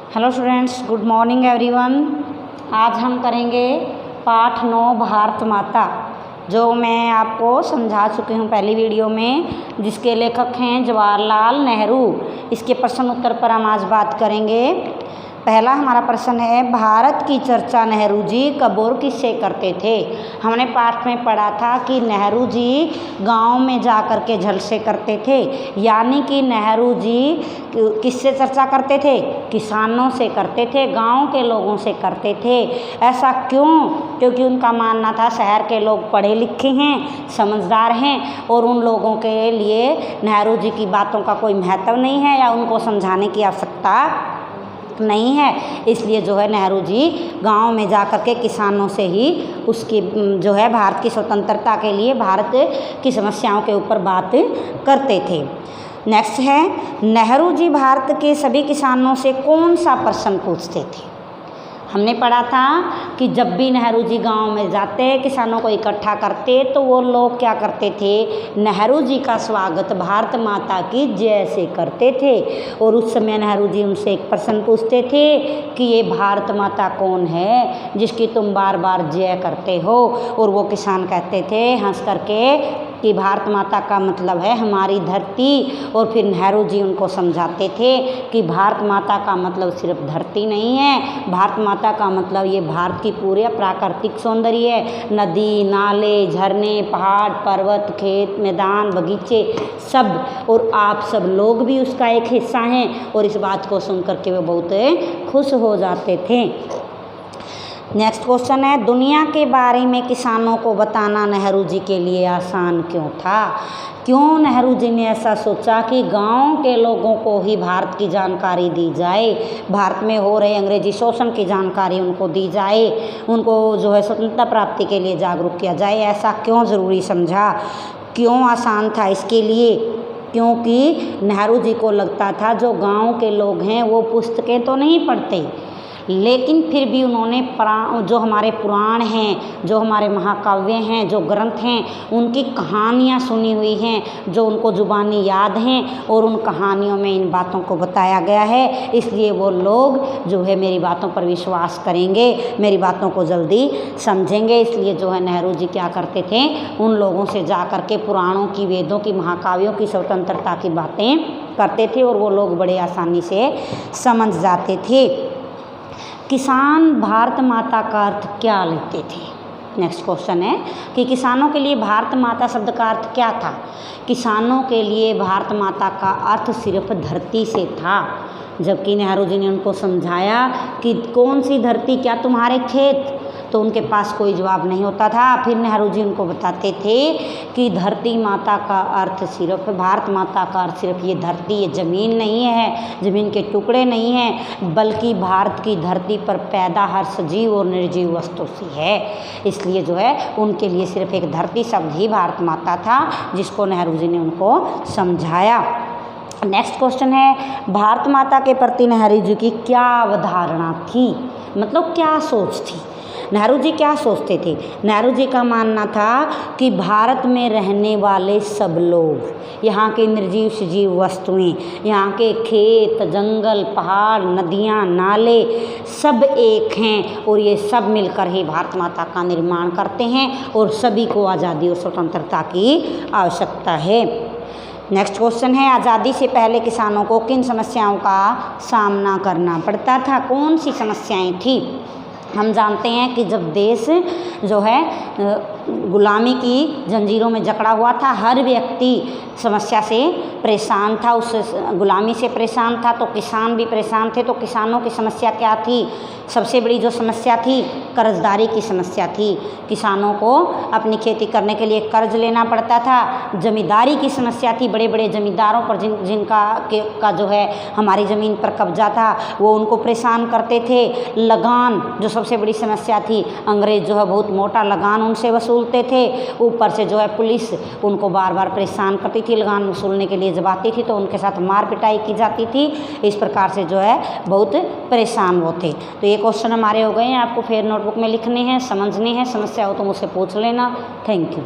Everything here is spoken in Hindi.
Hello students, good morning everyone. आज हम करेंगे पाठ 9 भारत माता, जो मैं आपको समझा चुकी हूँ पहली वीडियो में, जिसके लेखक हैं जवाहरलाल नेहरू। इसके प्रश्न उत्तर पर हम आज बात करेंगे। पहला हमारा प्रश्न है, भारत की चर्चा नेहरू जी कब और किससे करते थे। हमने पाठ में पढ़ा था कि नेहरू जी गांव में जा कर के झलसे करते थे, यानी कि नेहरू जी किससे चर्चा करते थे? किसानों से करते थे, गांव के लोगों से करते थे। ऐसा क्यों? क्योंकि उनका मानना था शहर के लोग पढ़े लिखे हैं, समझदार हैं और उन लोगों के लिए नेहरू जी की बातों का कोई महत्व नहीं है या उनको समझाने की आवश्यकता नहीं है। इसलिए जो है नेहरू जी गांव में जा कर के किसानों से ही उसकी जो है भारत की स्वतंत्रता के लिए भारत की समस्याओं के ऊपर बात करते थे। नेक्स्ट है, नेहरू जी भारत के सभी किसानों से कौन सा प्रश्न पूछते थे। हमने पढ़ा था कि जब भी नेहरू जी गांव में जाते, किसानों को इकट्ठा करते, तो वो लोग क्या करते थे? नेहरू जी का स्वागत भारत माता की जय से करते थे। और उस समय नेहरू जी उनसे एक प्रश्न पूछते थे कि ये भारत माता कौन है जिसकी तुम बार बार जय करते हो। और वो किसान कहते थे हंस करके कि भारत माता का मतलब है हमारी धरती। और फिर नेहरू जी उनको समझाते थे कि भारत माता का मतलब सिर्फ धरती नहीं है, भारत माता का मतलब ये भारत की पूरे प्राकृतिक सौंदर्य है, नदी, नाले, झरने, पहाड़, पर्वत, खेत, मैदान, बगीचे सब, और आप सब लोग भी उसका एक हिस्सा हैं। और इस बात को सुन करके वे बहुत खुश हो जाते थे। नेक्स्ट क्वेश्चन है, दुनिया के बारे में किसानों को बताना नेहरू जी के लिए आसान क्यों था? क्यों नेहरू जी ने ऐसा सोचा कि गांव के लोगों को ही भारत की जानकारी दी जाए, भारत में हो रहे अंग्रेजी शोषण की जानकारी उनको दी जाए, उनको जो है स्वतंत्रता प्राप्ति के लिए जागरूक किया जाए? ऐसा क्यों ज़रूरी समझा, क्यों आसान था इसके लिए? क्योंकि नेहरू जी को लगता था जो गाँव के लोग हैं वो पुस्तकें तो नहीं पढ़ते, लेकिन फिर भी उन्होंने जो हमारे पुराण हैं, जो हमारे महाकाव्य हैं, जो ग्रंथ हैं, उनकी कहानियाँ सुनी हुई हैं, जो उनको ज़ुबानी याद हैं, और उन कहानियों में इन बातों को बताया गया है। इसलिए वो लोग जो है मेरी बातों पर विश्वास करेंगे, मेरी बातों को जल्दी समझेंगे। इसलिए जो है नेहरू जी क्या करते थे, उन लोगों से जा कर के पुराणों की, वेदों की, महाकाव्यों की स्वतंत्रता की बातें करते थे और वो लोग बड़े आसानी से समझ जाते थे। किसान भारत माता का अर्थ क्या लेते थे? नेक्स्ट क्वेश्चन है कि किसानों के लिए भारत माता शब्द का अर्थ क्या था? किसानों के लिए भारत माता का अर्थ सिर्फ धरती से था, जबकि नेहरू जी ने उनको समझाया कि कौन सी धरती, क्या तुम्हारे खेत? तो उनके पास कोई जवाब नहीं होता था। फिर नेहरू जी उनको बताते थे कि धरती माता का अर्थ सिर्फ, भारत माता का अर्थ सिर्फ ये धरती, ये ज़मीन नहीं है, ज़मीन के टुकड़े नहीं हैं, बल्कि भारत की धरती पर पैदा हर सजीव और निर्जीव वस्तु सी है। इसलिए जो है उनके लिए सिर्फ एक धरती शब्द ही भारत माता था, जिसको नेहरू जी ने उनको समझाया। नेक्स्ट क्वेश्चन है, भारत माता के प्रति नेहरू जी की क्या अवधारणा थी, मतलब क्या सोच थी? नेहरू जी क्या सोचते थे? नेहरू जी का मानना था कि भारत में रहने वाले सब लोग, यहाँ के निर्जीव सजीव वस्तुएं, यहाँ के खेत, जंगल, पहाड़, नदियाँ, नाले सब एक हैं और ये सब मिलकर ही भारत माता का निर्माण करते हैं और सभी को आज़ादी और स्वतंत्रता की आवश्यकता है। नेक्स्ट क्वेश्चन है, आज़ादी से पहले किसानों को किन समस्याओं का सामना करना पड़ता था? कौन सी समस्याएं थी? हम जानते हैं कि जब देश जो है गुलामी की जंजीरों में जकड़ा हुआ था, हर व्यक्ति समस्या से परेशान था, उस गुलामी से परेशान था, तो किसान भी परेशान थे। तो किसानों की समस्या क्या थी? सबसे बड़ी जो समस्या थी, कर्जदारी की समस्या थी। किसानों को अपनी खेती करने के लिए कर्ज लेना पड़ता था। जमींदारी की समस्या थी, बड़े बड़े जमींदारों पर जिनका जो है हमारी ज़मीन पर कब्जा था, वो उनको परेशान करते थे। लगान जो सबसे बड़ी समस्या थी, अंग्रेज़ जो है बहुत मोटा लगान उनसे वसूलते थे। ऊपर से जो है पुलिस उनको बार बार परेशान करती थी, लगान वसूलने के लिए जब आती थी तो उनके साथ मार पिटाई की जाती थी। इस प्रकार से जो है बहुत परेशान वो थे। तो ये क्वेश्चन हमारे हो गए हैं, आपको फिर नोटबुक में लिखने हैं, समझने हैं। समस्या हो तो मुझसे पूछ लेना। Thank you.